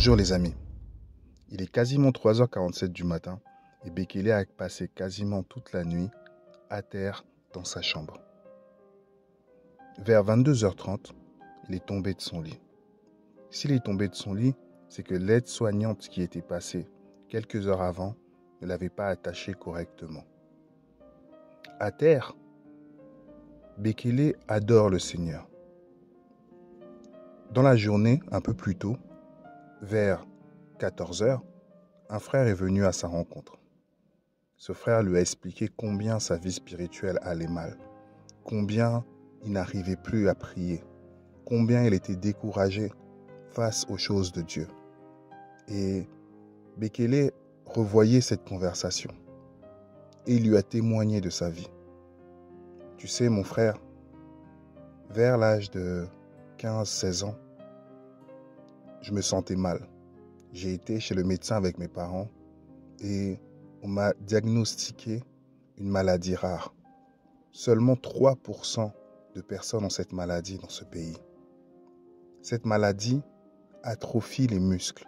Bonjour les amis, il est quasiment 3h47 du matin et Bekele a passé quasiment toute la nuit à terre dans sa chambre. Vers 22h30, il est tombé de son lit. S'il est tombé de son lit, c'est que l'aide-soignante qui était passée quelques heures avant ne l'avait pas attaché correctement. À terre, Bekele adore le Seigneur. Dans la journée, un peu plus tôt, vers 14h, un frère est venu à sa rencontre. Ce frère lui a expliqué combien sa vie spirituelle allait mal, combien il n'arrivait plus à prier, combien il était découragé face aux choses de Dieu. Et Bekele revoyait cette conversation et il lui a témoigné de sa vie. Tu sais, mon frère, vers l'âge de 15-16 ans, je me sentais mal. J'ai été chez le médecin avec mes parents et on m'a diagnostiqué une maladie rare. Seulement 3% de personnes ont cette maladie dans ce pays. Cette maladie atrophie les muscles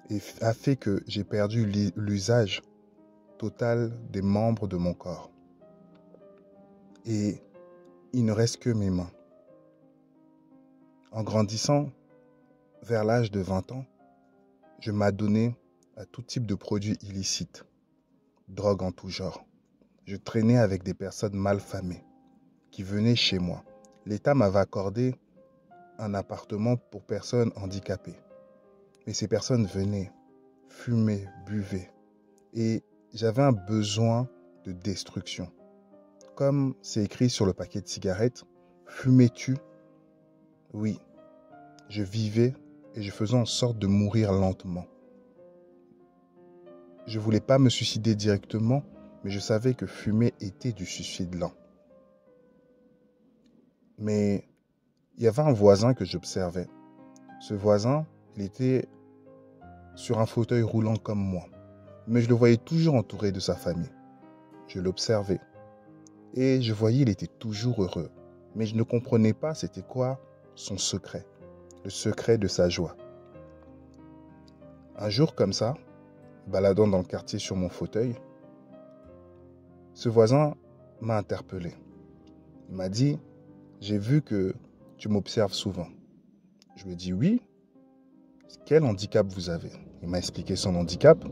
et a fait que j'ai perdu l'usage total des membres de mon corps. Et il ne reste que mes mains. En grandissant, vers l'âge de 20 ans, je m'adonnais à tout type de produits illicites, drogue en tout genre. Je traînais avec des personnes malfamées qui venaient chez moi. L'État m'avait accordé un appartement pour personnes handicapées. Mais ces personnes venaient, fumaient, buvaient. Et j'avais un besoin de destruction. Comme c'est écrit sur le paquet de cigarettes, fumais-tu? Oui, je vivais et je faisais en sorte de mourir lentement. Je ne voulais pas me suicider directement, mais je savais que fumer était du suicide lent. Mais il y avait un voisin que j'observais. Ce voisin, il était sur un fauteuil roulant comme moi. Mais je le voyais toujours entouré de sa famille. Je l'observais. Et je voyais qu'il était toujours heureux. Mais je ne comprenais pas c'était quoi son secret. Le secret de sa joie. Un jour comme ça, baladant dans le quartier sur mon fauteuil, ce voisin m'a interpellé. Il m'a dit, j'ai vu que tu m'observes souvent. Je lui ai dit oui. Quel handicap vous avez? Il m'a expliqué son handicap.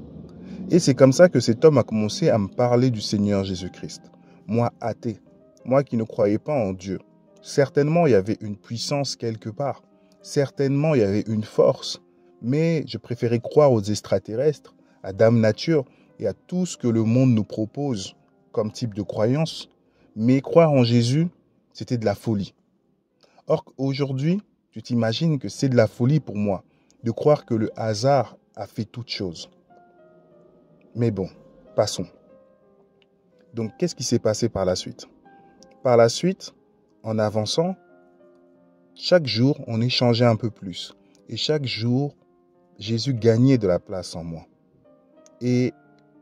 Et c'est comme ça que cet homme a commencé à me parler du Seigneur Jésus-Christ. Moi, athée, moi qui ne croyais pas en Dieu. Certainement, il y avait une puissance quelque part. Certainement, il y avait une force. Mais je préférais croire aux extraterrestres, à Dame Nature et à tout ce que le monde nous propose comme type de croyance. Mais croire en Jésus, c'était de la folie. Or, aujourd'hui, tu t'imagines que c'est de la folie pour moi de croire que le hasard a fait toute chose. Mais bon, passons. Donc, qu'est-ce qui s'est passé par la suite? Par la suite, en avançant, chaque jour, on échangeait un peu plus. Et chaque jour, Jésus gagnait de la place en moi. Et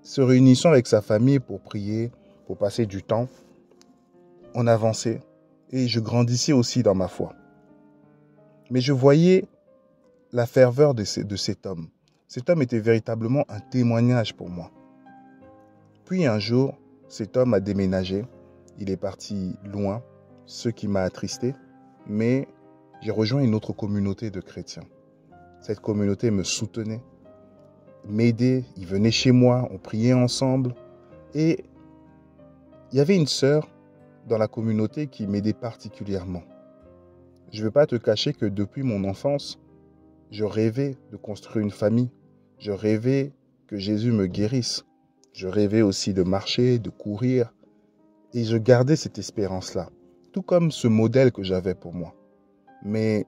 se réunissant avec sa famille pour prier, pour passer du temps, on avançait. Et je grandissais aussi dans ma foi. Mais je voyais la ferveur de cet homme. Cet homme était véritablement un témoignage pour moi. Puis un jour, cet homme a déménagé. Il est parti loin, ce qui m'a attristé. Mais j'ai rejoint une autre communauté de chrétiens. Cette communauté me soutenait, m'aidait. Ils venaient chez moi, on priait ensemble. Et il y avait une sœur dans la communauté qui m'aidait particulièrement. Je ne vais pas te cacher que depuis mon enfance, je rêvais de construire une famille. Je rêvais que Jésus me guérisse. Je rêvais aussi de marcher, de courir. Et je gardais cette espérance-là. Tout comme ce modèle que j'avais pour moi. Mais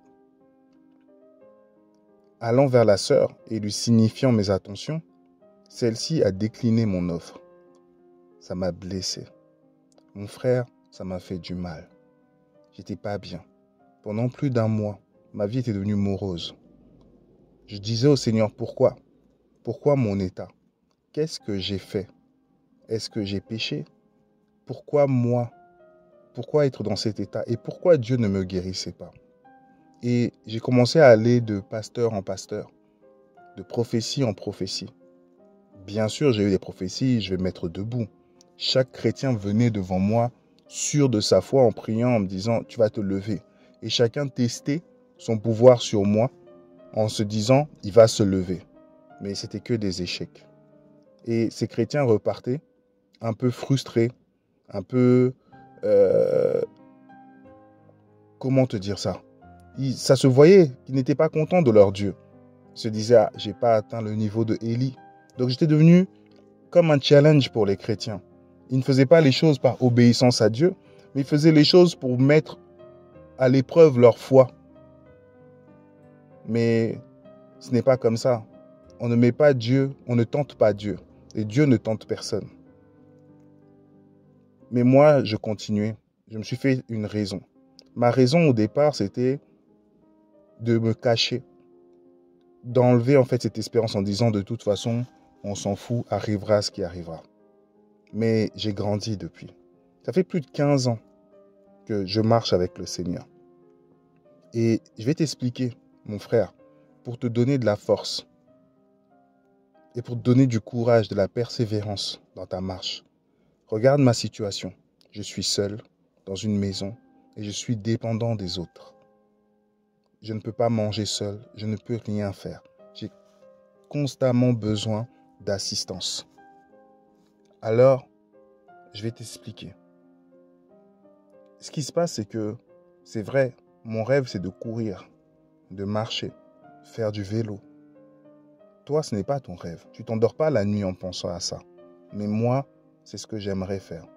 allant vers la sœur et lui signifiant mes attentions, celle-ci a décliné mon offre. Ça m'a blessé. Mon frère, ça m'a fait du mal. J'étais pas bien. Pendant plus d'un mois, ma vie était devenue morose. Je disais au Seigneur, pourquoi? Pourquoi mon état? Qu'est-ce que j'ai fait? Est-ce que j'ai péché? Pourquoi moi? Pourquoi être dans cet état? Et pourquoi Dieu ne me guérissait pas? Et j'ai commencé à aller de pasteur en pasteur. de prophétie en prophétie. Bien sûr, j'ai eu des prophéties, je vais me mettre debout. Chaque chrétien venait devant moi, sûr de sa foi, en priant, en me disant, tu vas te lever. Et chacun testait son pouvoir sur moi, en se disant, il va se lever. Mais c'était que des échecs. Et ces chrétiens repartaient un peu frustrés, un peu... comment te dire ça? Ça se voyait qu'ils n'étaient pas contents de leur Dieu. Ils se disaient, ah, j'ai pas atteint le niveau de Élie. Donc j'étais devenu comme un challenge pour les chrétiens. Ils ne faisaient pas les choses par obéissance à Dieu, mais ils faisaient les choses pour mettre à l'épreuve leur foi. Mais ce n'est pas comme ça. On ne met pas Dieu, on ne tente pas Dieu. Et Dieu ne tente personne. Mais moi, je continuais. Je me suis fait une raison. Ma raison au départ, c'était de me cacher. D'enlever en fait cette espérance en disant de toute façon, on s'en fout, arrivera ce qui arrivera. Mais j'ai grandi depuis. Ça fait plus de 15 ans que je marche avec le Seigneur. Et je vais t'expliquer, mon frère, pour te donner de la force et pour te donner du courage, de la persévérance dans ta marche. Regarde ma situation. Je suis seul dans une maison et je suis dépendant des autres. Je ne peux pas manger seul, je ne peux rien faire. J'ai constamment besoin d'assistance. Alors, je vais t'expliquer. Ce qui se passe, c'est que, c'est vrai, mon rêve, c'est de courir, de marcher, faire du vélo. Toi, ce n'est pas ton rêve. Tu t'endors pas la nuit en pensant à ça. Mais moi, c'est ce que j'aimerais faire.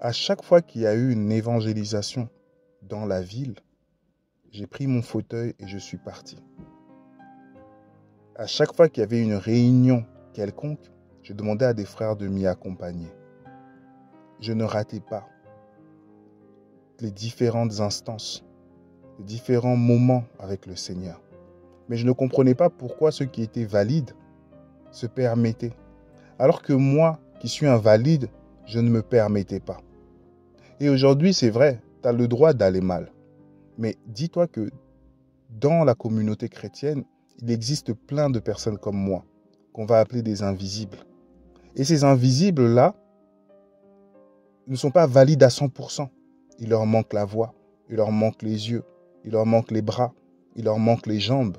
À chaque fois qu'il y a eu une évangélisation dans la ville, j'ai pris mon fauteuil et je suis parti. À chaque fois qu'il y avait une réunion quelconque, je demandais à des frères de m'y accompagner. Je ne ratais pas les différentes instances, les différents moments avec le Seigneur. Mais je ne comprenais pas pourquoi ceux qui étaient valides se permettaient. Alors que moi, qui suis invalide, je ne me permettais pas. Et aujourd'hui, c'est vrai, tu as le droit d'aller mal. Mais dis-toi que dans la communauté chrétienne, il existe plein de personnes comme moi, qu'on va appeler des invisibles. Et ces invisibles-là ne sont pas valides à 100%. Il leur manque la voix, il leur manque les yeux, il leur manque les bras, il leur manque les jambes.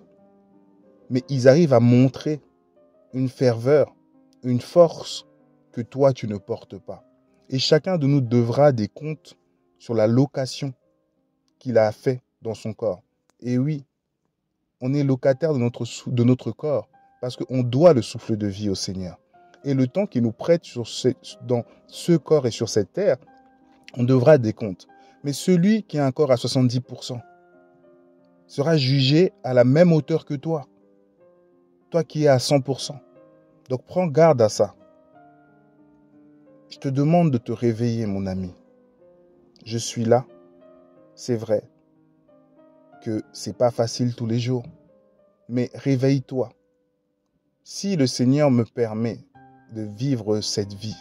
Mais ils arrivent à montrer une ferveur, une force que toi, tu ne portes pas. Et chacun de nous devra des comptes sur la location qu'il a fait dans son corps. Et oui, on est locataire de notre corps parce qu'on doit le souffle de vie au Seigneur. Et le temps qu'il nous prête dans ce corps et sur cette terre, on devra des comptes. Mais celui qui a un corps à 70% sera jugé à la même hauteur que toi. Toi qui es à 100%. Donc prends garde à ça. Je te demande de te réveiller, mon ami. Je suis là. C'est vrai que c'est pas facile tous les jours. Mais réveille-toi. Si le Seigneur me permet de vivre cette vie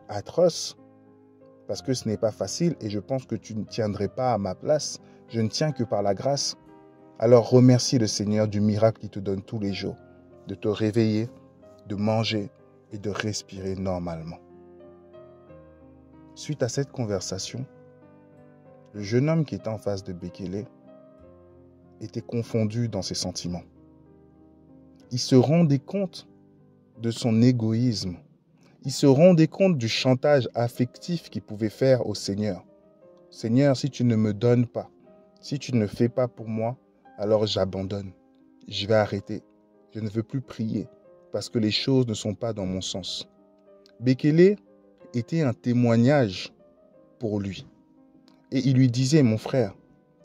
atroce, parce que ce n'est pas facile et je pense que tu ne tiendrais pas à ma place, je ne tiens que par la grâce, alors remercie le Seigneur du miracle qu'il te donne tous les jours, de te réveiller, de manger et de respirer normalement. Suite à cette conversation, le jeune homme qui était en face de Bekele était confondu dans ses sentiments. Il se rendait compte de son égoïsme. Il se rendait compte du chantage affectif qu'il pouvait faire au Seigneur. Seigneur, si tu ne me donnes pas, si tu ne fais pas pour moi, alors j'abandonne. Je vais arrêter. Je ne veux plus prier parce que les choses ne sont pas dans mon sens. Bekele était un témoignage pour lui. Et il lui disait, mon frère,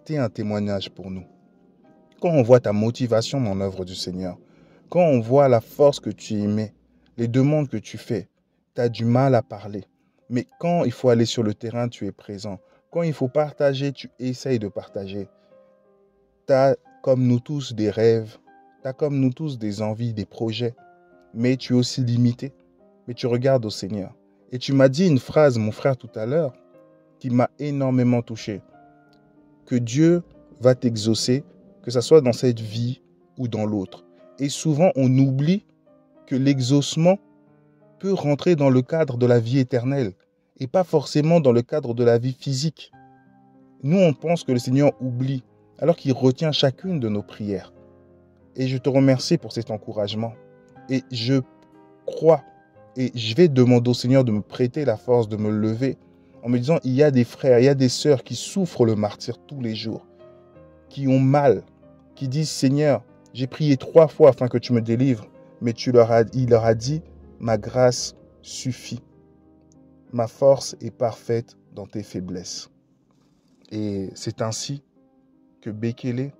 tu es un témoignage pour nous. Quand on voit ta motivation dans l'œuvre du Seigneur, quand on voit la force que tu y mets, les demandes que tu fais, tu as du mal à parler. Mais quand il faut aller sur le terrain, tu es présent. Quand il faut partager, tu essayes de partager. Tu as comme nous tous des rêves, tu as comme nous tous des envies, des projets, mais tu es aussi limité. Mais tu regardes au Seigneur. Et tu m'as dit une phrase, mon frère, tout à l'heure, qui m'a énormément touché. Que Dieu va t'exaucer, que ce soit dans cette vie ou dans l'autre. Et souvent, on oublie que l'exaucement peut rentrer dans le cadre de la vie éternelle et pas forcément dans le cadre de la vie physique. Nous, on pense que le Seigneur oublie, alors qu'il retient chacune de nos prières. Et je te remercie pour cet encouragement. Et je crois, et je vais demander au Seigneur de me prêter la force de me lever en me disant, il y a des frères, il y a des sœurs qui souffrent le martyre tous les jours, qui ont mal, qui disent, Seigneur, j'ai prié 3 fois afin que tu me délivres, mais il leur a dit, ma grâce suffit. Ma force est parfaite dans tes faiblesses. Et c'est ainsi que Bekele,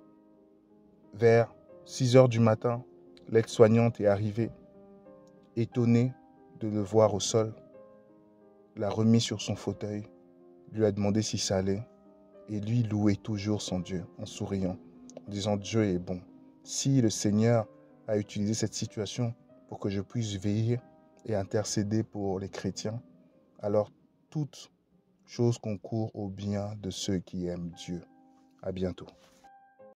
vers 6 heures du matin, l'aide-soignante est arrivée, étonnée de le voir au sol, l'a remis sur son fauteuil, lui a demandé si ça allait, et lui louait toujours son Dieu en souriant, en disant Dieu est bon. Si le Seigneur a utilisé cette situation pour que je puisse veiller et intercéder pour les chrétiens, alors toute chose concourt au bien de ceux qui aiment Dieu. À bientôt.